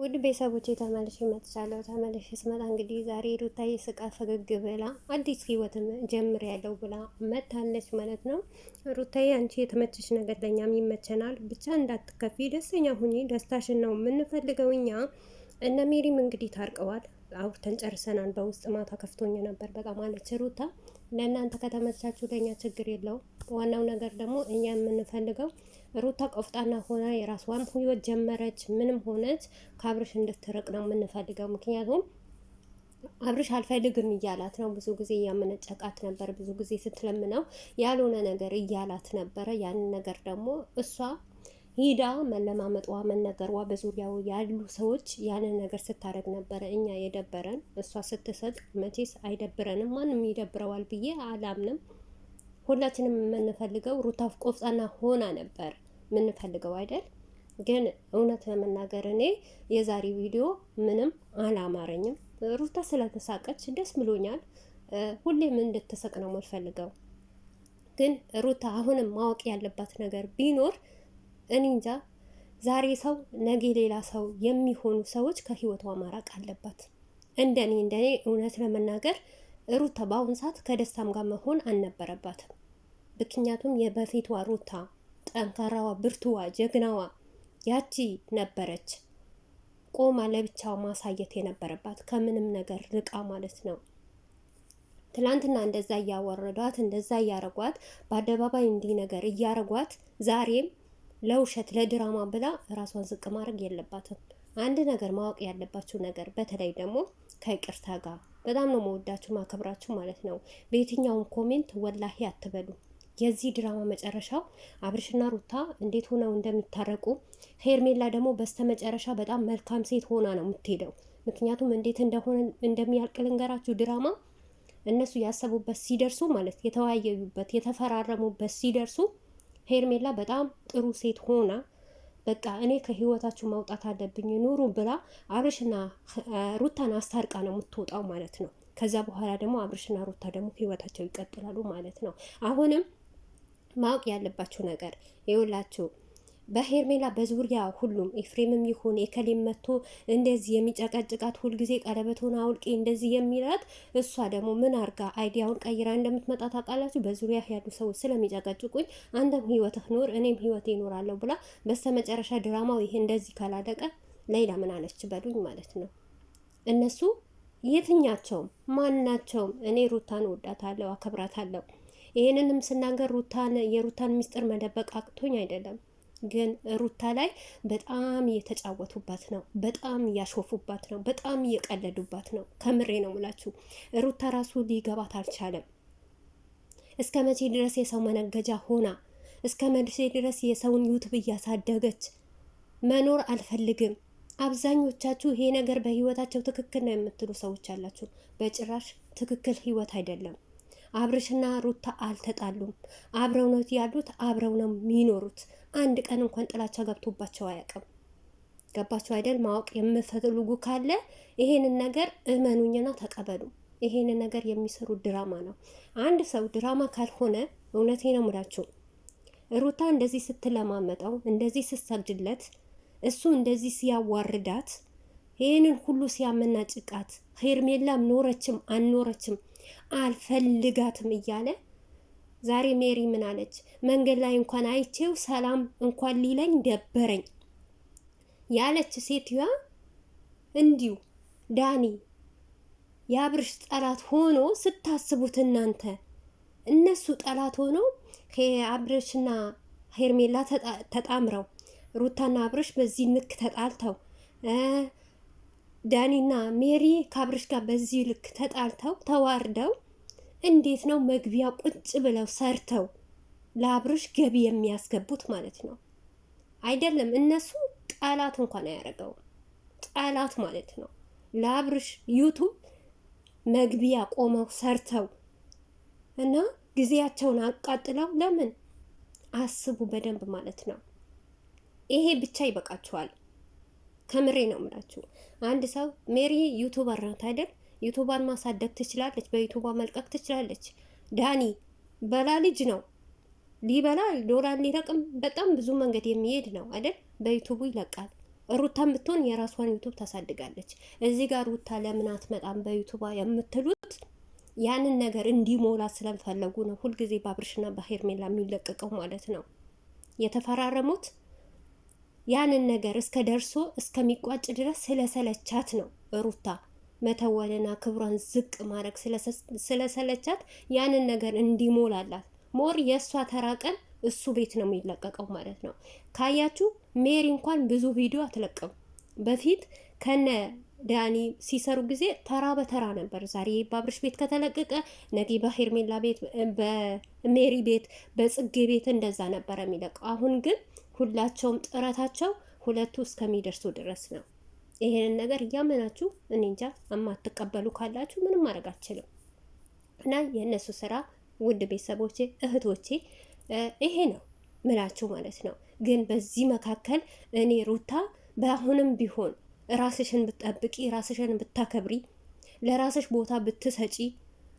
ውድ ቤተሰቦቼ ተመልሼ መጥቻለሁ። ተመልሼ ስመጣ እንግዲህ ዛሬ ሩታዬ ስቃ ፈገግ ብላ አዲስ ህይወትም ጀምር ያለው ብላ መታለች ማለት ነው። ሩታዬ አንቺ የተመቸሽ ነገር ለእኛም ይመቸናል፣ ብቻ እንዳትከፊ፣ ደስተኛ ሁኚ፣ ደስታሽን ነው የምንፈልገው እኛ። እነ ሜሪም እንግዲህ ታርቀዋል፣ አውርተን ጨርሰናል። በውስጥ ማታ ከፍቶኝ ነበር በጣም አለች ሩታ። ለእናንተ ከተመቻችሁ ለእኛ ችግር የለውም። ዋናው ነገር ደግሞ እኛ የምንፈልገው ሩታ ቆፍጣና ሆና የራሷን ህይወት ጀመረች፣ ምንም ሆነች ከአብርሽ እንድትርቅ ነው የምንፈልገው። ምክንያቱም አብርሽ አልፈልግም እያላት ነው። ብዙ ጊዜ እያመነጨቃት ነበር፣ ብዙ ጊዜ ስትለምነው ያልሆነ ነገር እያላት ነበረ። ያንን ነገር ደግሞ እሷ ሂዳ መለማመጧ መነገሯ፣ በዙሪያው ያሉ ሰዎች ያንን ነገር ስታደርግ ነበረ እኛ የደበረን። እሷ ስትሰጥ መቼስ አይደብረንም፣ ማንም ይደብረዋል ብዬ አላምንም። ሁላችንም የምንፈልገው ሩታ ቆፍጣና ሆና ነበር የምንፈልገው አይደል? ግን እውነት ለመናገር እኔ የዛሬ ቪዲዮ ምንም አላማረኝም። ሩታ ስለተሳቀች ደስ ብሎኛል። ሁሌም እንድትስቅ ነው የምፈልገው። ግን ሩታ አሁንም ማወቅ ያለባት ነገር ቢኖር እኔ እንጃ፣ ዛሬ ሰው ነገ ሌላ ሰው የሚሆኑ ሰዎች ከህይወቷ ማራቅ አለባት። እንደኔ እውነት ለመናገር ሩታ በአሁን ሰዓት ከደስታም ጋር መሆን አልነበረባትም። ምክንያቱም የበፊቷ ሩታ ጠንካራዋ፣ ብርቱዋ፣ ጀግናዋ ያቺ ነበረች። ቆማ ለብቻው ማሳየት የነበረባት ከምንም ነገር ርቃ ማለት ነው። ትላንትና እንደዛ እያወረዷት እንደዛ እያረጓት በአደባባይ እንዲህ ነገር እያረጓት ዛሬም ለውሸት ለድራማ ብላ ራሷን ዝቅ ማድረግ የለባትም። አንድ ነገር ማወቅ ያለባችሁ ነገር በተለይ ደግሞ ከይቅርታ ጋር በጣም ነው መወዳችሁ ማከብራችሁ ማለት ነው። በየትኛውም ኮሜንት ወላሂ አትበሉ። የዚህ ድራማ መጨረሻው አብርሽና ሩታ እንዴት ሆነው እንደሚታረቁ፣ ሄርሜላ ደግሞ በስተመጨረሻ በጣም መልካም ሴት ሆና ነው የምትሄደው። ምክንያቱም እንዴት እንደሆነ እንደሚያልቅ ልንገራችሁ። ድራማ እነሱ ያሰቡበት ሲደርሱ ማለት የተወያዩበት የተፈራረሙበት ሲደርሱ ሄርሜላ በጣም ጥሩ ሴት ሆና በቃ እኔ ከህይወታችሁ ማውጣት አለብኝ ኑሩ ብላ አብርሽና ሩታን አስታርቃ ነው የምትወጣው ማለት ነው። ከዛ በኋላ ደግሞ አብርሽና ሩታ ደግሞ ህይወታቸው ይቀጥላሉ ማለት ነው። አሁንም ማወቅ ያለባችሁ ነገር ይኸውላችሁ፣ በሄርሜላ በዙሪያ ሁሉም ኤፍሬምም ይሁን የከሌም መጥቶ እንደዚህ የሚጨቀጭቃት ሁልጊዜ ቀለበቱን አውልቄ እንደዚህ የሚላት እሷ ደግሞ ምን አርጋ አይዲያውን ቀይራ እንደምትመጣ ታውቃላችሁ። በዙሪያ ያሉ ሰዎች ስለሚጨቀጭቁኝ አንተም ህይወትህ ኖር እኔም ህይወቴ ይኖራለሁ ብላ በስተመጨረሻ ድራማው ይሄ እንደዚህ ካላደቀ ሌላ ምን አለች በሉኝ ማለት ነው። እነሱ የትኛቸውም ማናቸውም እኔ ሩታን ወዳታለሁ፣ አከብራታለሁ። ይህንንም ስናገር የሩታን ሚስጥር መደበቅ አቅቶኝ አይደለም። ግን ሩታ ላይ በጣም እየተጫወቱባት ነው፣ በጣም እያሾፉባት ነው፣ በጣም እየቀለዱባት ነው። ከምሬ ነው ምላችሁ። ሩታ ራሱ ሊገባት አልቻለም። እስከ መቼ ድረስ የሰው መነገጃ ሆና፣ እስከ መቼ ድረስ የሰውን ዩቱብ እያሳደገች መኖር አልፈልግም። አብዛኞቻችሁ ይሄ ነገር በህይወታቸው ትክክል ነው የምትሉ ሰዎች አላችሁ። በጭራሽ ትክክል ህይወት አይደለም። አብርሽና ሩታ አልተጣሉም። አብረው ነው ያሉት፣ አብረው ነው የሚኖሩት። አንድ ቀን እንኳን ጥላቻ ገብቶባቸው አያውቅም። ገባችሁ አይደል? ማወቅ የምፈልጉ ካለ ይሄንን ነገር እመኑኝና ተቀበሉ። ይሄንን ነገር የሚሰሩት ድራማ ነው። አንድ ሰው ድራማ ካልሆነ እውነቴ ነው ሙላችሁ፣ ሩታ እንደዚህ ስትለማመጠው፣ እንደዚህ ስትሰግድለት፣ እሱ እንደዚህ ሲያዋርዳት፣ ይህንን ሁሉ ሲያመናጭቃት፣ ሄርሜላም ኖረችም አልኖረችም አልፈልጋትም እያለ ዛሬ ሜሪ ምን አለች? መንገድ ላይ እንኳን አይቼው ሰላም እንኳን ሊለኝ ደበረኝ ያለች ሴትዮዋ እንዲሁ ዳኒ የአብርሽ ጠላት ሆኖ ስታስቡት እናንተ እነሱ ጠላት ሆኖ አብርሽና ሄርሜላ ተጣምረው ሩታና አብርሽ በዚህ ልክ ተጣልተው ዳኒና ሜሪ ከአብርሽ ጋር በዚህ ልክ ተጣልተው ተዋርደው እንዴት ነው መግቢያ ቁጭ ብለው ሰርተው ለአብርሽ ገቢ የሚያስገቡት ማለት ነው? አይደለም እነሱ ጠላት እንኳን አያደርገውም። ጠላት ማለት ነው። ለአብርሽ ዩቱብ መግቢያ ቆመው ሰርተው እና ጊዜያቸውን አቃጥለው ለምን አስቡ በደንብ ማለት ነው። ይሄ ብቻ ይበቃችኋል። ከምሬ ነው የምላችሁ። አንድ ሰው ሜሪ ዩቱበር ናት አይደል? ዩቱባን ማሳደግ ትችላለች፣ በዩቱባ መልቀቅ ትችላለች። ዳኒ በላ ልጅ ነው፣ ሊበላ ዶላር ሊረቅም በጣም ብዙ መንገድ የሚሄድ ነው አይደል? በዩቱቡ ይለቃል። ሩታን ብትሆን የራሷን ዩቱብ ታሳድጋለች። እዚህ ጋር ሩታ ለምን አትመጣም በዩቱባ የምትሉት ያንን ነገር እንዲሞላ ስለፈለጉ ነው። ሁልጊዜ በአብርሽና በሄርሜላ የሚለቀቀው ማለት ነው። የተፈራረሙት ያንን ነገር እስከ ደርሶ እስከሚቋጭ ድረስ ስለሰለቻት ነው። ሩታ መተወንና ክብሯን ዝቅ ማድረግ ስለሰለቻት ያንን ነገር እንዲሞላላት ሞር የእሷ ተራቀን እሱ ቤት ነው የሚለቀቀው ማለት ነው። ካያችሁ ሜሪ እንኳን ብዙ ቪዲዮ አትለቅም። በፊት ከነ ዳኒ ሲሰሩ ጊዜ ተራ በተራ ነበር። ዛሬ በአብርሽ ቤት ከተለቀቀ ነገ በሄርሜላ ቤት፣ በሜሪ ቤት፣ በጽጌ ቤት እንደዛ ነበረ የሚለቀው። አሁን ግን ሁላቸውም ጥረታቸው ሁለቱ እስከሚደርሱ ድረስ ነው። ይሄንን ነገር እያመናችሁ እኔ እንጃ የማትቀበሉ ካላችሁ ምንም ማድረግ አልችልም። እና የእነሱ ስራ ውድ ቤተሰቦቼ እህቶቼ ይሄ ነው ምላችሁ ማለት ነው። ግን በዚህ መካከል እኔ ሩታ በአሁንም ቢሆን ራስሽን ብትጠብቂ፣ ራስሽን ብታከብሪ፣ ለራስሽ ቦታ ብትሰጪ፣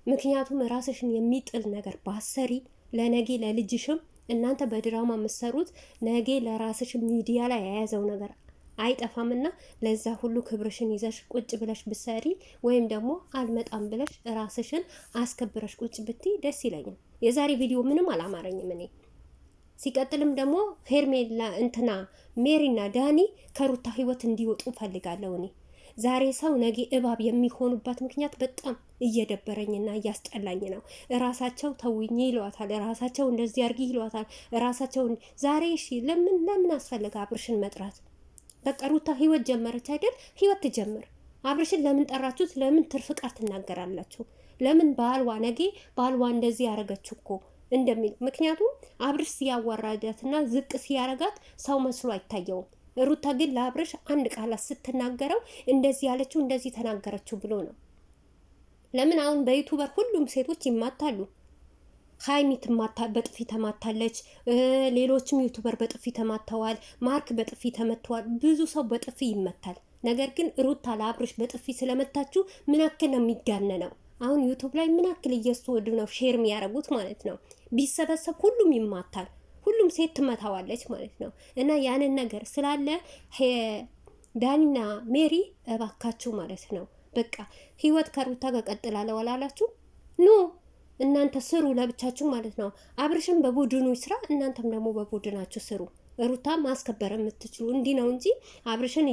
ምክንያቱም ራስሽን የሚጥል ነገር ባሰሪ ለነጌ ለልጅሽም እናንተ በድራማ የምትሰሩት ነጌ ለራስሽ ሚዲያ ላይ የያዘው ነገር አይጠፋምና ለዛ ሁሉ ክብርሽን ይዘሽ ቁጭ ብለሽ ብሰሪ ወይም ደግሞ አልመጣም ብለሽ ራስሽን አስከብረሽ ቁጭ ብትይ ደስ ይለኛል። የዛሬ ቪዲዮ ምንም አላማረኝም እኔ። ሲቀጥልም ደግሞ ሄርሜላ እንትና ሜሪና ዳኒ ከሩታ ህይወት እንዲወጡ ፈልጋለሁ እኔ። ዛሬ ሰው ነገ እባብ የሚሆኑበት ምክንያት በጣም እየደበረኝና እያስጠላኝ ነው። ራሳቸው ተውኝ ይሏታል፣ ራሳቸው እንደዚህ አርጊ ይሏታል፣ ራሳቸው ዛሬ እሺ ለምን አስፈልጋ አብርሽን መጥራት? በቃ ሩታ ህይወት ጀመረች አይደል? ህይወት ትጀምር። አብርሽን ለምን ጠራችሁት? ለምን ትርፍ ቃል ትናገራላችሁ? ለምን ባልዋ ነገ ባልዋ እንደዚህ ያረገችው እኮ እንደሚል ምክንያቱም አብርሽ ሲያዋራዳትና ዝቅ ሲያረጋት ሰው መስሎ አይታየውም። ሩታ ግን ለአብርሽ አንድ ቃላት ስትናገረው እንደዚህ ያለችው እንደዚህ ተናገረችው ብሎ ነው። ለምን አሁን በዩቱበር ሁሉም ሴቶች ይማታሉ። ሀይሚ በጥፊ ተማታለች። ሌሎችም ዩቱበር በጥፊ ተማተዋል። ማርክ በጥፊ ተመተዋል። ብዙ ሰው በጥፊ ይመታል። ነገር ግን ሩታ ለአብርሽ በጥፊ ስለመታችሁ ምን ያክል ነው የሚጋነነው? አሁን ዩቱብ ላይ ምን ያክል እየወሰዱ ነው ሼር የሚያደርጉት ማለት ነው። ቢሰበሰብ ሁሉም ይማታል። ሁሉም ሴት ትመታዋለች ማለት ነው። እና ያንን ነገር ስላለ ዳኒና ሜሪ እባካችሁ ማለት ነው በቃ ህይወት ከሩታ ጋር ቀጥላለሁ አላላችሁ? ኑ እናንተ ስሩ ለብቻችሁ ማለት ነው። አብርሽም በቡድኑ ስራ፣ እናንተም ደግሞ በቡድናችሁ ስሩ። ሩታ ማስከበር የምትችሉ እንዲህ ነው እንጂ አብርሽን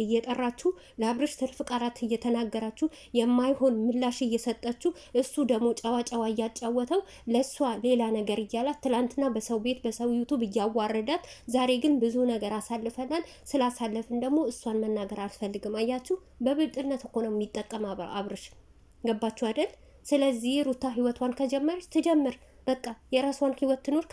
እየጠራችሁ ለአብርሽ ትርፍ ቃላት እየተናገራችሁ የማይሆን ምላሽ እየሰጠችሁ እሱ ደግሞ ጨዋ እያጫወተው ለእሷ ሌላ ነገር እያላት ትላንትና በሰው ቤት በሰው ዩቱብ እያዋረዳት፣ ዛሬ ግን ብዙ ነገር አሳልፈናል። ስላሳለፍን ደግሞ እሷን መናገር አልፈልግም። አያችሁ፣ በብልጥነት እኮ ነው የሚጠቀም አብርሽ። ገባችሁ አይደል? ስለዚህ ሩታ ህይወቷን ከጀመረች ትጀምር። በቃ የራሷን ህይወት ትኖር።